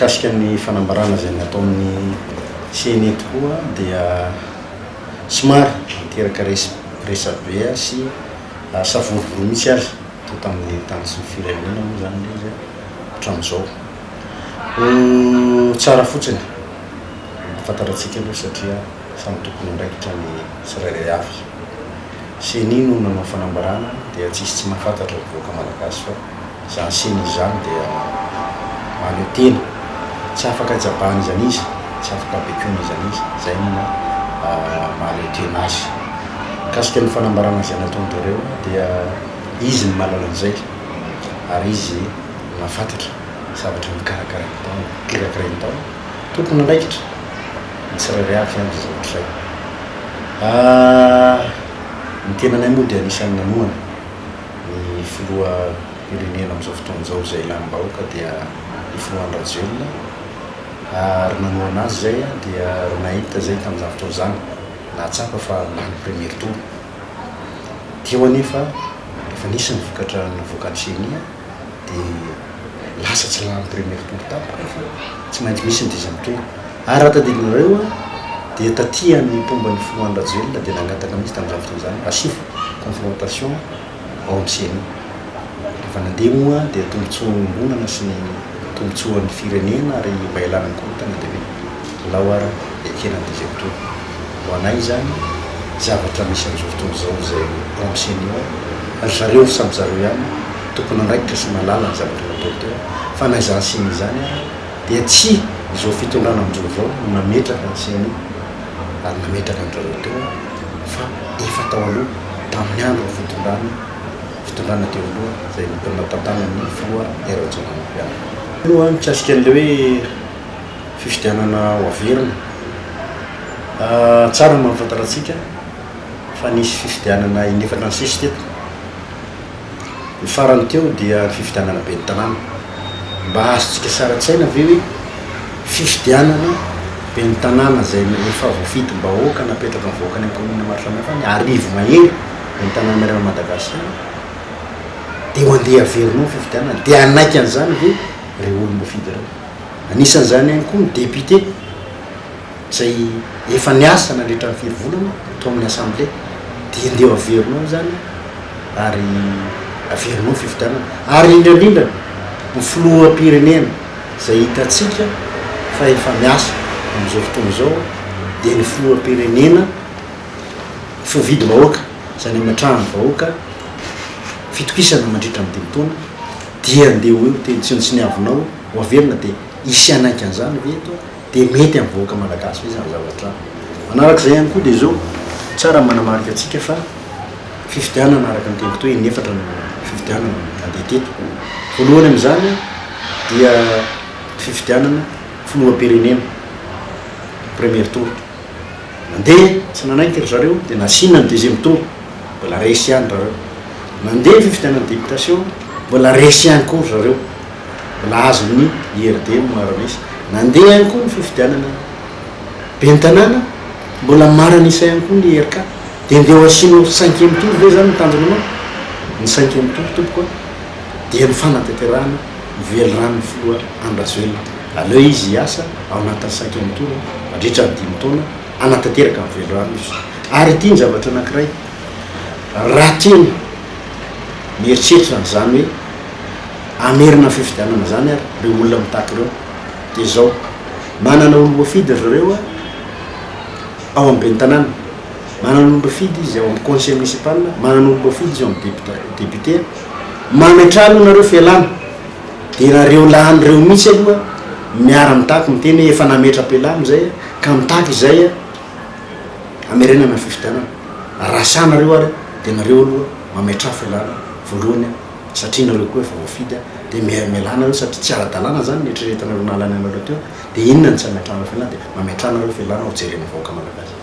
mikasika ny fanambarana zay natao amin'ny CNE tokoa dia somary miteraka resabe sy savorovoro mihitsy azy to tamin'ny tany sy ny firenena moa zany izy hatramin'izao tsara fotsiny fantaratsika aloha satria samy tokony andraikitra ny tsirairay avy CNE no nanao fanambarana dia tsisy tsy mahafantatra mivoaka malagasy fa zany CNE zany dia mahaleo tena tsy afaka jabahana izany izy tsy afaka bekoina izany izy zay no mahaleo tena azy kasika ny fanambarana izay nataon'ireo dia izy ny mahalala an'izay ary izy mahafantatra zavatra mikarakara tao kirakarainy tao tokony andraikitra ny tsirairay avy zany zay ohatr'izay ny tenanay moa dia anisan'ny namoana ny filoha pirenena amin'izao fotoana izao zay ilany-bahoaka dia ny filohan'ny Rajoelina ary nanoana azy zay dia nahita zay tamin'izany fotoana zany nahatsapa fa lany premier tour teo anefa efa nisy ny vokatra navoakan'ny CNE dia lasa tsy lany premier tour tapaka fa tsy maintsy misy ny deuxième tour ary raha tadignareo dia tatia ny pomba ny filohan'ny Rajoelina dia nangataka mihitsy tamin'izany fotoana zany asifo confrontation ao amin'ny CNE rehefa nandeha moa dia tombotsoa-mbonana sy ny tombotsoan'ny firenena ary mba ialana ny korontana dia hoe laoara ekenany deuxième tour ho anay zany zavatra misy amin'izao fotoana izao zay ao amin'ny CNE ary zareo samy zareo ihany tokony andraikitra sy mahalala ny zavatra natao teo fa na izany CNE zany dia tsy izao fitondrana amin'izao zao no nametraka ny CNE ary nametraka ny zareo teo fa efa tao aloha tamin'ny andro ny fitondrana teo aloha zay natantana ny filoha Rajoelina aloha mikasika an'ilay hoe fifidianana ho averina tsara mahafantaratsika fa nisy fifidianana inefatra ny sisy teto ny farany teo dia fifidianana be ny tanàna mba azontsika saratsaina ve hoe fifidianana be ny tanàna zay efa voafidi-bahoaka napetraka ny vahoaka ny ankomonina maro samihafa ny arivo mahery be ny tanàna marana Madagasikara dia ho andeha averinao fifidianana dia anaiky an'izany ve reo olom-boafidy reo anisan'izany ihany koa ny député zay efa niasa nandritra ny firy volana to amin'ny assemblée dia andeha averinao zany ary averinao fifidianana ary indrindrindra ny filoham-pirenena zay hitatsika fa efa miasa amin'izao fotoana izao dia ny filoham-pirenena fividy-bahoaka zany amatrahany vahoaka fitokisana mandritra amin'ny dimitaona dia andeha hoe tension tsy niavinao ho averina dia isy anaiky an'izany ve eto dia mety amin'ny vahoaka malagasy hoe zany zavatra manarak'izay ihany koa dia zao tsara manamarika atsika fa fifidianana araka ny teniko to hoe inefatra ny fifidianana andeha teto voalohany amin'izany dia fifidianana filoham-pirenena premier tour mandeha tsy nanaiky ry zareo dia nasina ny deuxième tour mbola resy ihany zareo mandeha fifidianana députation mbola resy ihany koa zareo mbola azo ny IRD maramesy nandeha ihany koa ny fifidianana be ny tanàna mbola maranisa ihany koa ny IRK dia andeha ho asino cinquième tour ve zany mitanjonanao ny cinquième tour tompoka dia ny fanatanterahana velorano ny filoha any Rajoelina aleo izy hiasa ao anatin'ny cinquième tour mandritra ny 5 taona anatanteraka ny velorano izy ary ity ny zavatra anankiray raha tiany mieritreritra zany hoe amerina fifidianana zany ary reo olona mitaky reo dia zao manana olo-boafidy zareo ao amin'ny be ny tanàna manana olo-boafidy izy ao amin'ny conseil municipal manana olo-boafidy izy ao amin'ny député mametrano nareo fialana dia nareo lahan'ireo mihitsy aloha miara mitaky miteny hoe efa nametra-pialamo zay ka mitaky izay amerenana fifidianana rasanareo ary dia nareo aloha mametra fialana voalohany satria nareo koa efa voafidy dia mialanareo satria tsy ara-dalàna zany netreretanareo nalany anareo teo dia inona ny tsy ametrana fialana dia mametranareo fialana ho jerena vahoaka malagasy